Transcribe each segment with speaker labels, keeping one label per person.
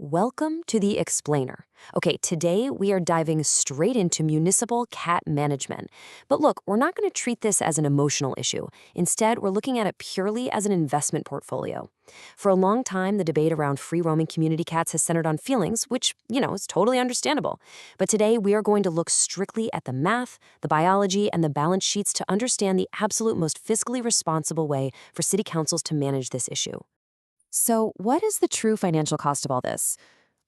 Speaker 1: Welcome to the Explainer. Okay, today we are diving straight into municipal cat management. But look, we're not going to treat this as an emotional issue. Instead, we're looking at it purely as an investment portfolio. For a long time, the debate around free-roaming community cats has centered on feelings, which, is totally understandable. But today, we are going to look strictly at the math, the biology, and the balance sheets to understand the absolute most fiscally responsible way for city councils to manage this issue. So, what is the true financial cost of all this?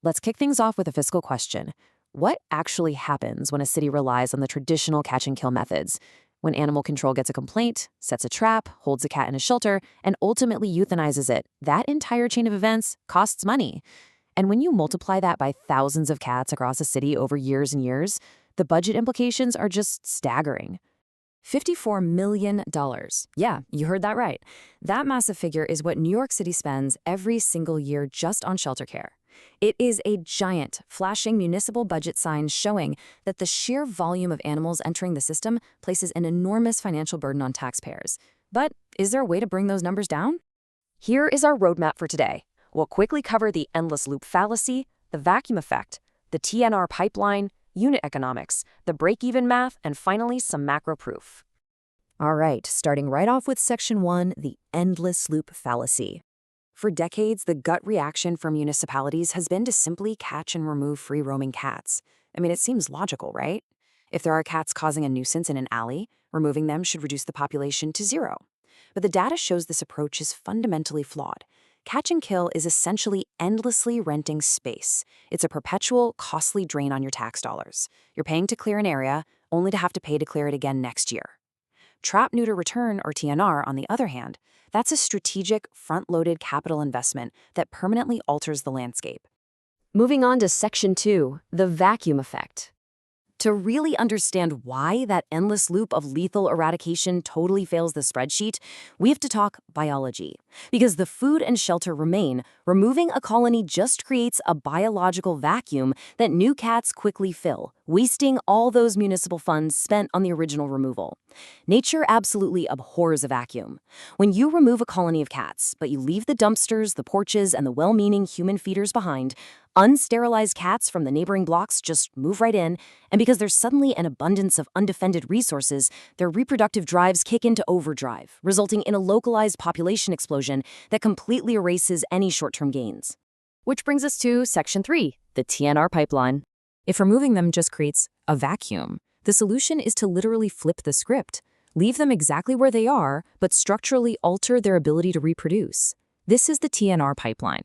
Speaker 1: Let's kick things off with a fiscal question. What actually happens when a city relies on the traditional catch and kill methods? When animal control gets a complaint, sets a trap, holds a cat in a shelter, and ultimately euthanizes it, that entire chain of events costs money. And when you multiply that by thousands of cats across a city over years and years, the budget implications are just staggering. $54 million. Yeah, you heard that right. That massive figure is what New York City spends every single year just on shelter care. It is a giant, flashing municipal budget sign showing that the sheer volume of animals entering the system places an enormous financial burden on taxpayers. But is there a way to bring those numbers down? Here is our roadmap for today. We'll quickly cover the endless loop fallacy, the vacuum effect, the TNR pipeline, unit economics, the break-even math, and finally some macro proof. All right, starting right off with Section 1, the endless loop fallacy. For decades, the gut reaction for municipalities has been to simply catch and remove free-roaming cats. I mean, it seems logical, right? If there are cats causing a nuisance in an alley, removing them should reduce the population to zero. But the data shows this approach is fundamentally flawed. Catch and kill is essentially endlessly renting space. It's a perpetual, costly drain on your tax dollars. You're paying to clear an area, only to have to pay to clear it again next year. Trap-Neuter-Return, or TNR, on the other hand, that's a strategic, front-loaded capital investment that permanently alters the landscape. Moving on to Section 2, the vacuum effect. To really understand why that endless loop of lethal eradication totally fails the spreadsheet, we have to talk biology. Because the food and shelter remain, removing a colony just creates a biological vacuum that new cats quickly fill, wasting all those municipal funds spent on the original removal. Nature absolutely abhors a vacuum. When you remove a colony of cats, but you leave the dumpsters, the porches, and the well-meaning human feeders behind, unsterilized cats from the neighboring blocks just move right in, and because there's suddenly an abundance of undefended resources, their reproductive drives kick into overdrive, resulting in a localized population explosion that completely erases any short-term gains. Which brings us to Section 3, the TNR pipeline. If removing them just creates a vacuum, the solution is to literally flip the script. Leave them exactly where they are, but structurally alter their ability to reproduce. This is the TNR pipeline.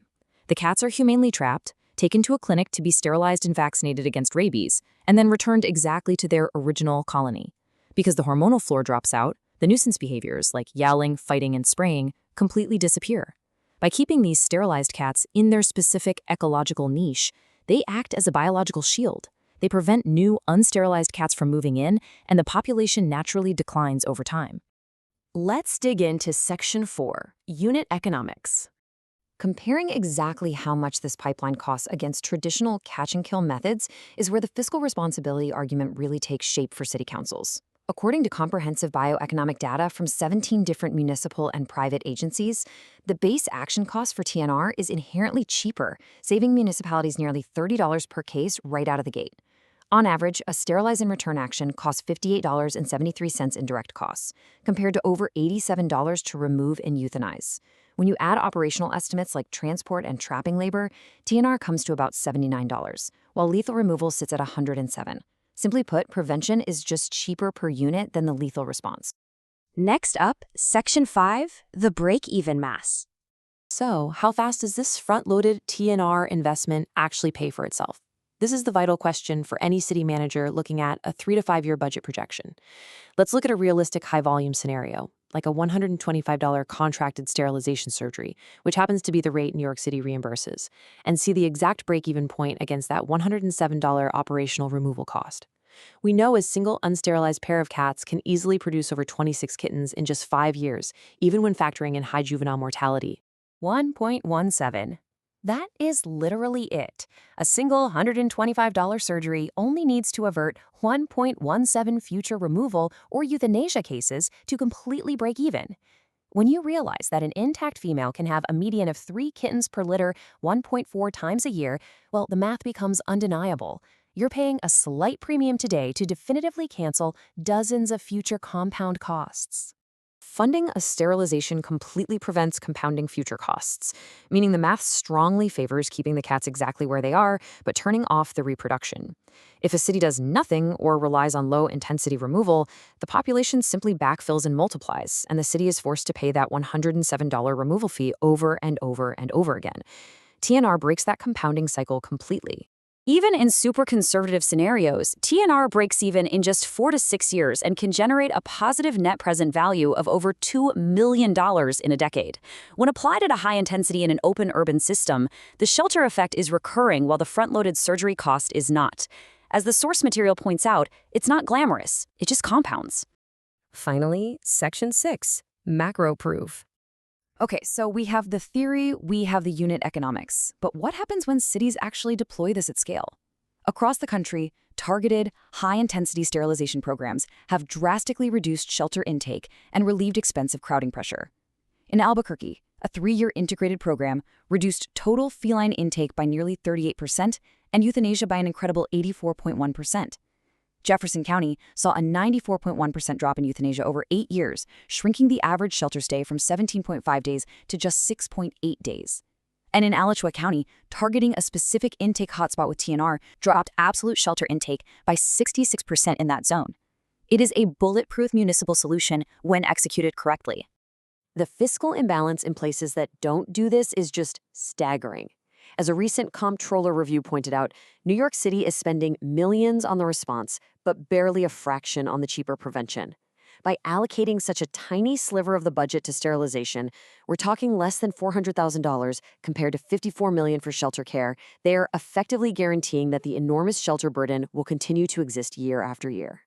Speaker 1: The cats are humanely trapped, taken to a clinic to be sterilized and vaccinated against rabies, and then returned exactly to their original colony. Because the hormonal floor drops out, the nuisance behaviors like yowling, fighting, and spraying completely disappear. By keeping these sterilized cats in their specific ecological niche, they act as a biological shield. They prevent new, unsterilized cats from moving in, and the population naturally declines over time. Let's dig into Section 4, unit economics. Comparing exactly how much this pipeline costs against traditional catch-and-kill methods is where the fiscal responsibility argument really takes shape for city councils. According to comprehensive bioeconomic data from 17 different municipal and private agencies, the base action cost for TNR is inherently cheaper, saving municipalities nearly $30 per case right out of the gate. On average, a sterilize and return action costs $58.73 in direct costs, compared to over $87 to remove and euthanize. When you add operational estimates like transport and trapping labor, TNR comes to about $79, while lethal removal sits at $107. Simply put, prevention is just cheaper per unit than the lethal response. Next up, Section 5, the break-even mass. So, how fast does this front-loaded TNR investment actually pay for itself? This is the vital question for any city manager looking at a 3 to 5 year budget projection. Let's look at a realistic high-volume scenario, like a $125 contracted sterilization surgery, which happens to be the rate New York City reimburses, and see the exact break-even point against that $107 operational removal cost. We know a single unsterilized pair of cats can easily produce over 26 kittens in just 5 years, even when factoring in high juvenile mortality. 1.17. That is literally it. A single $125 surgery only needs to avert 1.17 future removal or euthanasia cases to completely break even. When you realize that an intact female can have a median of 3 kittens per litter 1.4 times a year, well, the math becomes undeniable. You're paying a slight premium today to definitively cancel dozens of future compound costs. Funding a sterilization completely prevents compounding future costs, meaning the math strongly favors keeping the cats exactly where they are, but turning off the reproduction. If a city does nothing or relies on low-intensity removal, the population simply backfills and multiplies, and the city is forced to pay that $107 removal fee over and over and over again. TNR breaks that compounding cycle completely. Even in super conservative scenarios, TNR breaks even in just 4 to 6 years and can generate a positive net present value of over $2 million in a decade. When applied at a high intensity in an open urban system, the shelter effect is recurring while the front-loaded surgery cost is not. As the source material points out, it's not glamorous, it just compounds. Finally, Section 6, Macro Proof. Okay, so we have the theory, we have the unit economics, but what happens when cities actually deploy this at scale? Across the country, targeted, high-intensity sterilization programs have drastically reduced shelter intake and relieved expensive crowding pressure. In Albuquerque, a 3-year integrated program reduced total feline intake by nearly 38% and euthanasia by an incredible 84.1%. Jefferson County saw a 94.1% drop in euthanasia over 8 years, shrinking the average shelter stay from 17.5 days to just 6.8 days. And in Alachua County, targeting a specific intake hotspot with TNR dropped absolute shelter intake by 66% in that zone. It is a bulletproof municipal solution when executed correctly. The fiscal imbalance in places that don't do this is just staggering. As a recent comptroller review pointed out, New York City is spending millions on the response, but barely a fraction on the cheaper prevention. By allocating such a tiny sliver of the budget to sterilization, we're talking less than $400,000 compared to $54 million for shelter care. They are effectively guaranteeing that the enormous shelter burden will continue to exist year after year.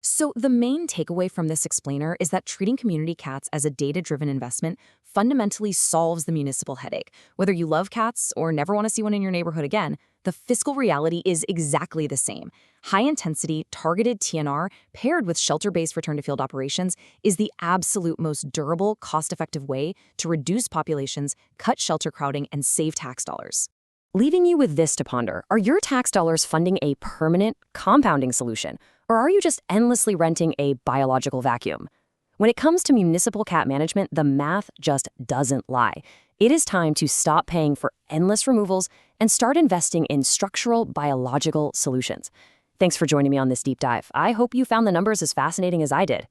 Speaker 1: So the main takeaway from this explainer is that treating community cats as a data-driven investment fundamentally solves the municipal headache. Whether you love cats or never want to see one in your neighborhood again, the fiscal reality is exactly the same. High-intensity, targeted TNR paired with shelter-based return-to-field operations is the absolute most durable, cost-effective way to reduce populations, cut shelter crowding, and save tax dollars. Leaving you with this to ponder: are your tax dollars funding a permanent, compounding solution, or are you just endlessly renting a biological vacuum? When it comes to municipal cat management, the math just doesn't lie. It is time to stop paying for endless removals and start investing in structural biological solutions. Thanks for joining me on this deep dive. I hope you found the numbers as fascinating as I did.